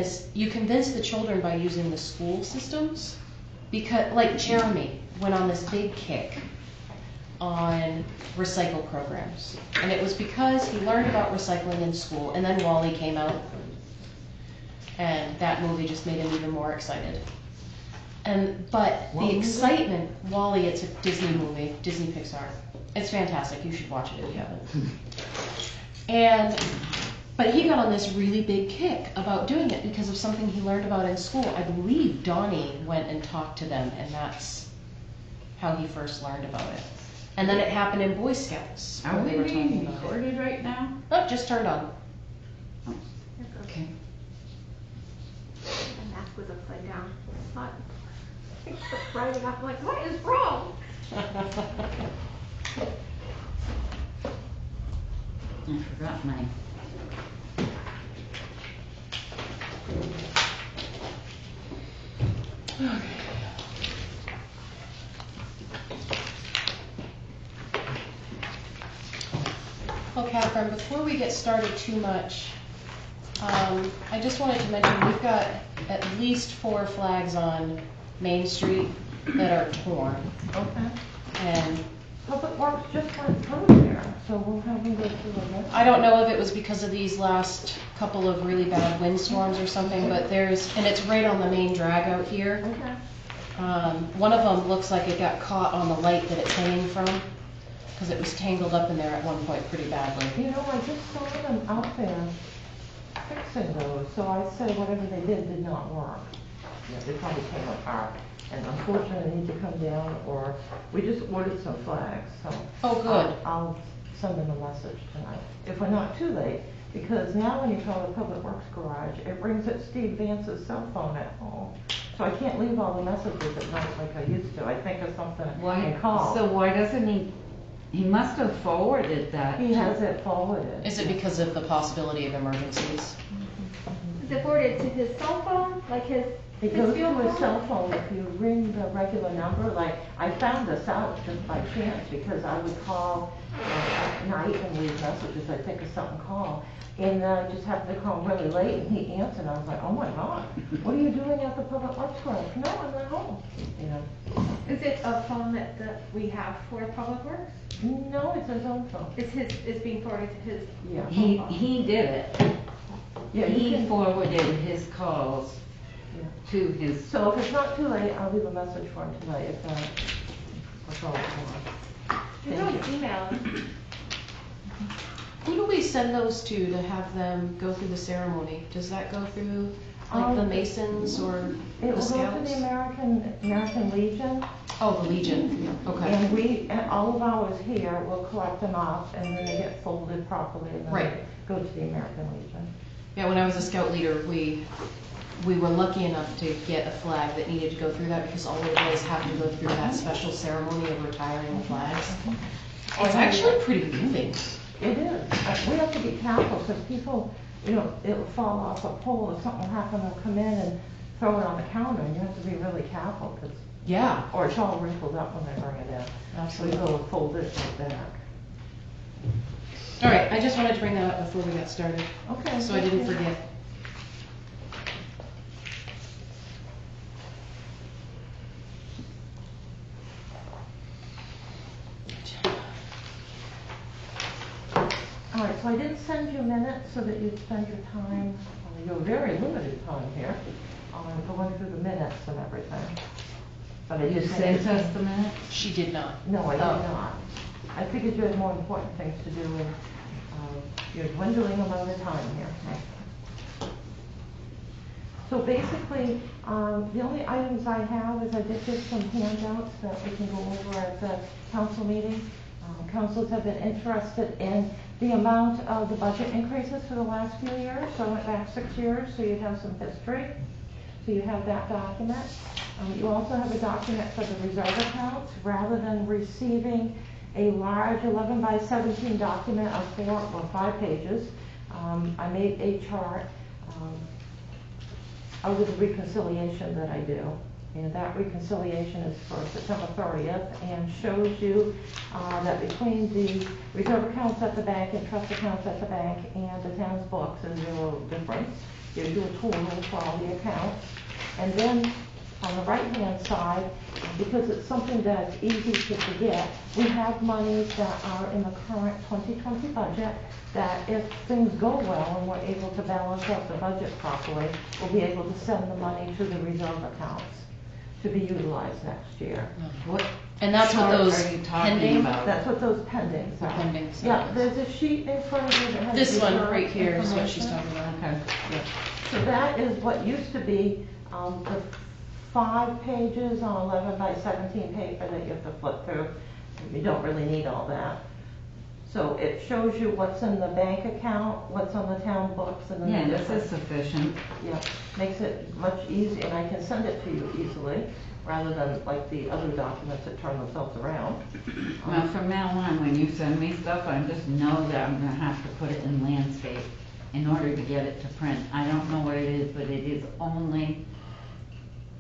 is you convince the children by using the school systems, because like Jeremy went on this big kick on recycle programs, and it was because he learned about recycling in school, and then WALL-E came out, and that movie just made him even more excited. But the excitement, WALL-E, it's a Disney movie, Disney Pixar. It's fantastic. You should watch it if you haven't. But he got on this really big kick about doing it because of something he learned about in school. I believe Donnie went and talked to them, and that's how he first learned about it. And then it happened in Boy Scouts. Are we being recorded right now? Oh, just turned on. Oh, okay. My mask was upside down. It's not. It's right up. I'm like, what is wrong? I forgot mine. Okay. Well, Catherine, before we get started too much, I just wanted to mention we've got at least 4 flags on Main Street that are torn. Okay. And Public Works just went through there, so we'll have them go through it. I don't know if it was because of these last couple of really bad windstorms or something, but and it's right on the main drag out here. Okay. One of them looks like it got caught on the light that it's hanging from, because it was tangled up in there at one point pretty badly. You know, I just saw them out there fixing those, so I said whatever they did not work. Yeah, they probably came apart, and unfortunately they need to come down, or we just ordered some flags, so. Oh, good. I'll send them a message tonight, if we're not too late, because now when you call the Public Works garage, it brings up Steve Vance's cell phone at home. So I can't leave all the messages at night like I used to. I think of something and call. So why doesn't he must have forwarded that. He has it forwarded. Is it because of the possibility of emergencies? Is it forwarded to his cell phone? Like his It goes to field his phone? cell phone if you ring the regular number. Like, I found this out just by chance because I would call at night and leave messages. I'd think of something call. And then I just happened to call really late and he answered and I was like, oh my God, what are you doing at the Public Works garage? No, I'm at home. You know. Is it a phone that we have for Public Works? No, it's his own phone. It's being forwarded to his. Yeah. He did it. Yeah, He forwarded his calls Yeah. to his. So if it's not too late, I'll leave a message for him tonight if that's all it's for. You know his email. Who do we send those to have them go through the ceremony? Does that go through like the Masons or It the will go to Scouts? the American Legion. Oh, the Legion. Okay. And all of ours here will collect them up and then they get folded properly and then Right. they go to the American Legion. Yeah, when I was a scout leader, we were lucky enough to get a flag that needed to go through that because all the boys have to go through that special ceremony of retiring the flags. It's actually pretty moving. It is. We have to be careful because people, you know, it'll fall off a pole or something will happen, they'll come in and throw it on the counter and you have to be really careful because, Yeah. or it's all wrinkled up when they bring it in. Absolutely. So we go fold it like that. All right, I just wanted to bring that up before we got started, Okay. so I didn't forget. All right, so I didn't send you minutes so that you'd spend your time, your very limited time here, going through the minutes and everything. But I You did sent us the minutes? She did not. No, I did Oh. not. I figured you had more important things to do and you're dwindling amount of time here. So basically, the only items I have is I did get some handouts that we can go over at the council meeting. Councils have been interested in the amount of the budget increases for the last few years. So I went back 6 years, so you have some history. So you have that document. You also have a document for the reserve accounts. Rather than receiving a large 11 by 17 document of 4 or 5 pages, I made a chart out of the reconciliation that I do. And that reconciliation is for September 30th and shows you that between the reserve accounts at the bank and trust accounts at the bank and the town's books is zero difference. you do a total for all the accounts. And then on the right-hand side, because it's something that's easy to forget, we have monies that are in the current 2020 budget that if things go well and we're able to balance out the budget properly, we'll be able to send the money to the reserve accounts to be utilized next year. What And that's what chart those are you talking pending- about? That's what those pendings The are. pendings Yeah, are. there's a sheet in front of you that has. This one reserve right here is what she's information. talking about. Okay. So that is what used to be the 5 pages on 11 by 17 paper that you have to flip through. You don't really need all that. So it shows you what's in the bank account, what's on the town books, and then Yeah, the this different. is sufficient. Yeah, makes it much easier, and I can send it to you easily, rather than like the other documents that turn themselves around. Well, from now on, when you send me stuff, I just know that I'm gonna have to put it in landscape in order to get it to print. I don't know what it is, but it is only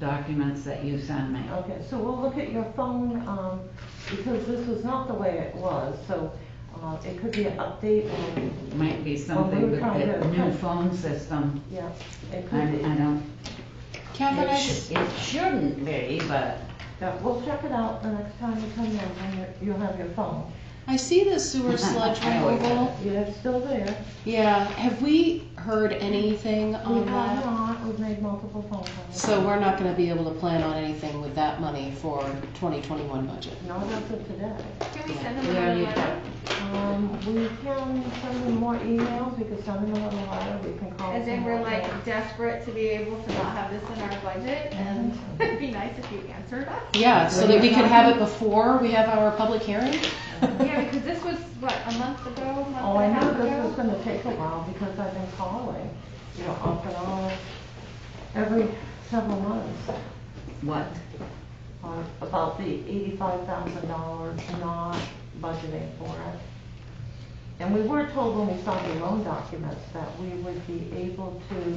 documents that you send me. Okay, so we'll look at your phone, because this is not the way it was, so it could be an update, or, Might be Well, something we were with trying the to- new phone system. yeah, it I could be. don't, Catherine, it shouldn't be, but Yeah, we'll check it out the next time you come in, when you'll have your phone. I see the sewer sludge I always removal. Yeah, it's still there. Yeah, have we heard anything We on have that? not, we've made multiple phone calls. So we're not gonna be able to plan on anything with that money for 2021 budget. Not as of today. Can we send them we another already letter? We can send them more emails, we can send them another letter, we can call. As in them we're more like times. desperate to be able to not have this in our budget, and it'd be nice if you answered us. Yeah, so that we could have it before we have our public hearing? Yeah, because this was, what, a month ago, a month Oh, I and a knew half this was ago? gonna take a while, because I've been calling, off and on, every several months. what? About the $85,000 not budgeting for it. And we were told when we saw the loan documents that we would be able to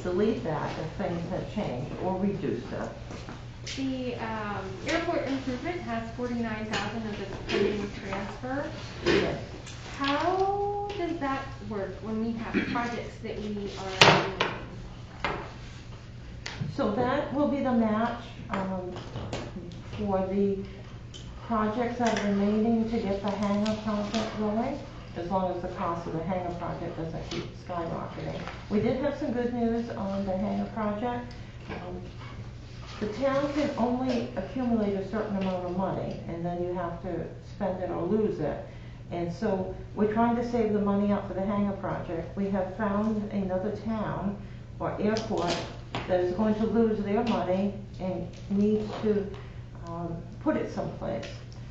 delete that if things had changed or reduce it. The airport improvement has 49,000 of its pending transfer. Yes. How does that work when we have projects that we are doing? So that will be the match for the projects that are remaining to get the hangar project going, as long as the cost of the hangar project doesn't keep skyrocketing. We did have some good news on the hangar project. The town can only accumulate a certain amount of money, and then you have to spend it or lose it. And so we're trying to save the money up for the hangar project. We have found another town or airport that is going to lose their money and needs to put it someplace.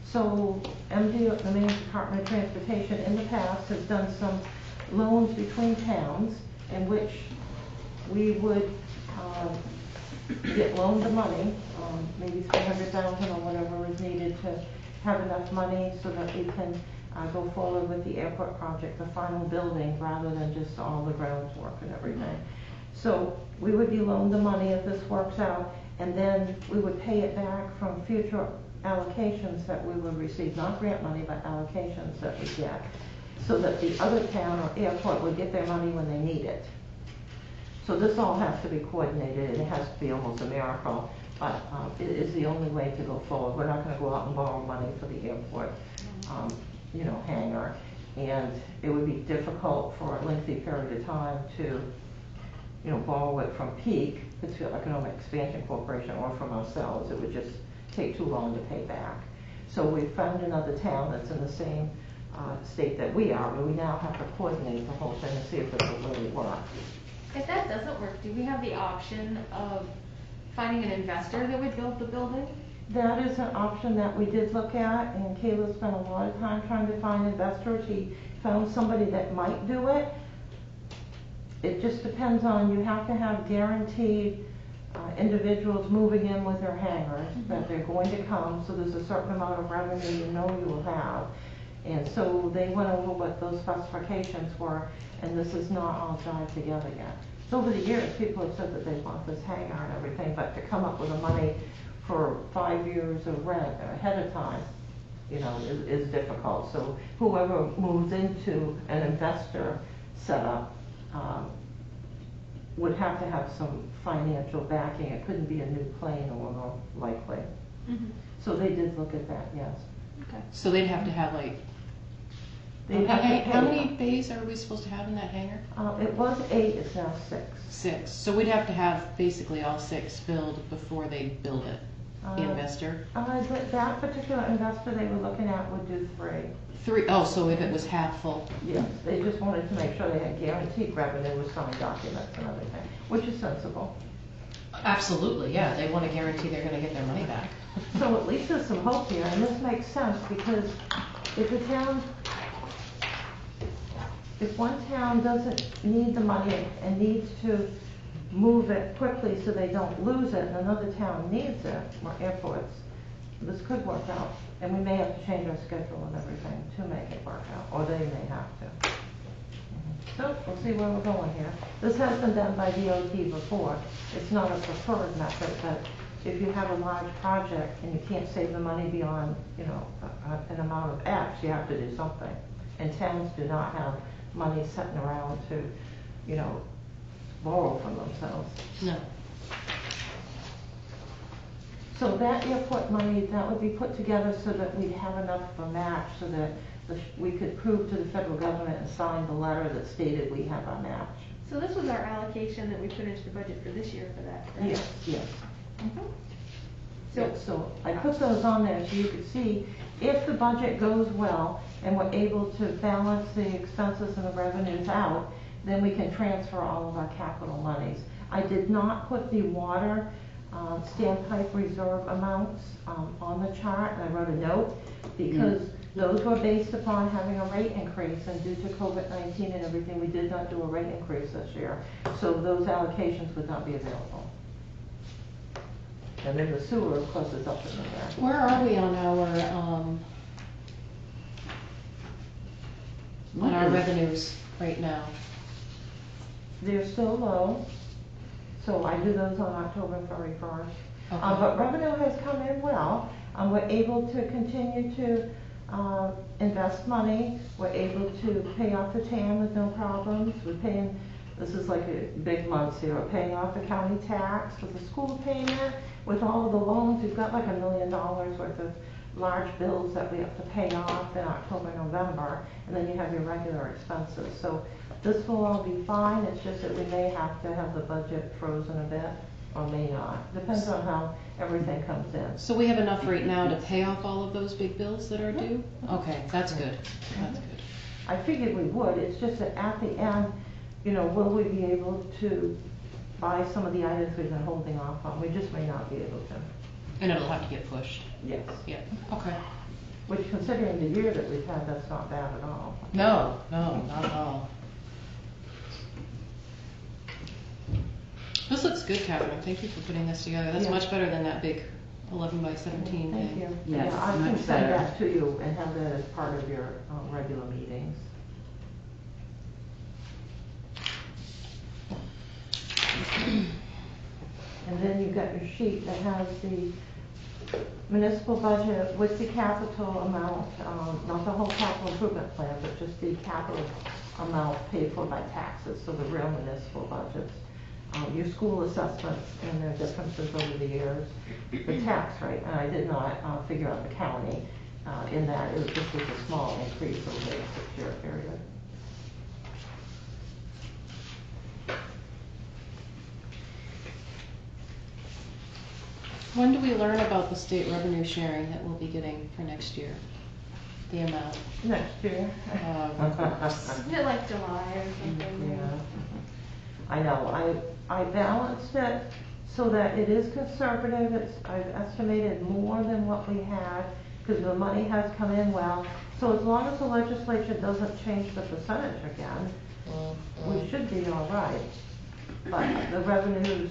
So MD, the Maine Department of Transportation, in the past has done some loans between towns in which we would get loaned the money, maybe $300,000 or whatever is needed to have enough money so that we can go forward with the airport project, the final building, rather than just all the groundwork and everything. So we would be loaned the money if this works out, and then we would pay it back from future allocations that we would receive, not grant money, but allocations that we get, so that the other town or airport would get their money when they need it. So this all has to be coordinated, and it has to be almost a miracle, but it is the only way to go forward. We're not gonna go out and borrow money for the airport, hangar, and it would be difficult for a lengthy period of time to borrow it from Peak, Pittsfield Economic Expansion Corporation, or from ourselves. It would just take too long to pay back. So we found another town that's in the same state that we are, but we now have to coordinate the whole thing and see if it will really work. If that doesn't work, do we have the option of finding an investor that would build the building? That is an option that we did look at, and Caleb spent a lot of time trying to find investors. He found somebody that might do it. It just depends on, you have to have guaranteed individuals moving in with their hangars, that they're going to come, so there's a certain amount of revenue you will have. And so they went over what those specifications were, and this is not all tied together yet. So over the years, people have said that they want this hangar and everything, but to come up with the money for 5 years of rent ahead of time, is difficult. So whoever moves into an investor setup, would have to have some financial backing. It couldn't be a new plane or likely. Mhm. So they did look at that, yes. Okay. So they'd have to have like, They'd have to pay how many them. bays are we supposed to have in that hangar? It was 8, it's now 6. 6. So we'd have to have basically all 6 filled before they build it, the investor. But that particular investor they were looking at would do 3. 3, oh, so if it was half full. Yes, they just wanted to make sure they had guaranteed revenue with signed documents and everything, which is sensible. Absolutely, yeah, they want to guarantee they're gonna get their money back. So at least there's some hope here, and this makes sense, because if the town, if one town doesn't need the money and needs to move it quickly so they don't lose it, and another town needs it, or airports, this could work out. And we may have to change our schedule and everything to make it work out, or they may have to. So we'll see where we're going here. This has been done by DOT before. It's not a preferred method, but if you have a large project and you can't save the money beyond, an amount of X, you have to do something. And towns do not have money sitting around to, borrow from themselves. No. So that airport money, that would be put together so that we'd have enough for match, so that we could prove to the federal government and sign the letter that stated we have our match. So this was our allocation that we put into the budget for this year for that, correct? Yes. So- So I put those on there so you could see if the budget goes well and we're able to balance the expenses and the revenues out, then we can transfer all of our capital monies. I did not put the water standpipe reserve amounts on the chart, and I wrote a note because those were based upon having a rate increase, and due to COVID-19 and everything, we did not do a rate increase this year. So those allocations would not be available. And then the sewer, of course, is up in the air. Where are we on our revenues right now? They're still low, so I do those on October 31st. Okay. But revenue has come in well. We're able to continue to invest money. We're able to pay off the TAM with no problems. We're paying, this is like a big month here, we're paying off the county tax with the school payment. With all of the loans, we've got like $1 million worth of large bills that we have to pay off in October, November, and then you have your regular expenses. So this will all be fine. It's just that we may have to have the budget frozen a bit, or may not. Depends on how everything comes in. So we have enough right now to pay off all of those big bills that are due? Okay, that's good, that's good. I figured we would. It's just that at the end, will we be able to buy some of the items we've been holding off on? We just may not be able to. And it'll have to get pushed? Yes. Yeah, okay. Which, considering the year that we've had, that's not bad at all. No, not at all. This looks good, Catherine. Thank you for putting this together. That's Yeah. much better than that big 11 by 17 Thank thing. you. Yes, Yeah, I can much send better. that to you and have that as part of your regular meetings. And then you've got your sheet that has the municipal budget with the capital amount, not the whole capital improvement plan, but just the capital amount paid for by taxes, so the real municipal budgets. Your school assessments and their differences over the years, the tax rate, and I did not figure out the county in that. It was just a small increase over a 6-year period. When do we learn about the state revenue sharing that we'll be getting for next year? The amount? Next year. Isn't it like July or something? Yeah. I know, I balanced it so that it is conservative. I've estimated more than what we had, because the money has come in well. So as long as the legislature doesn't change the percentage again, we should be all right. But the revenues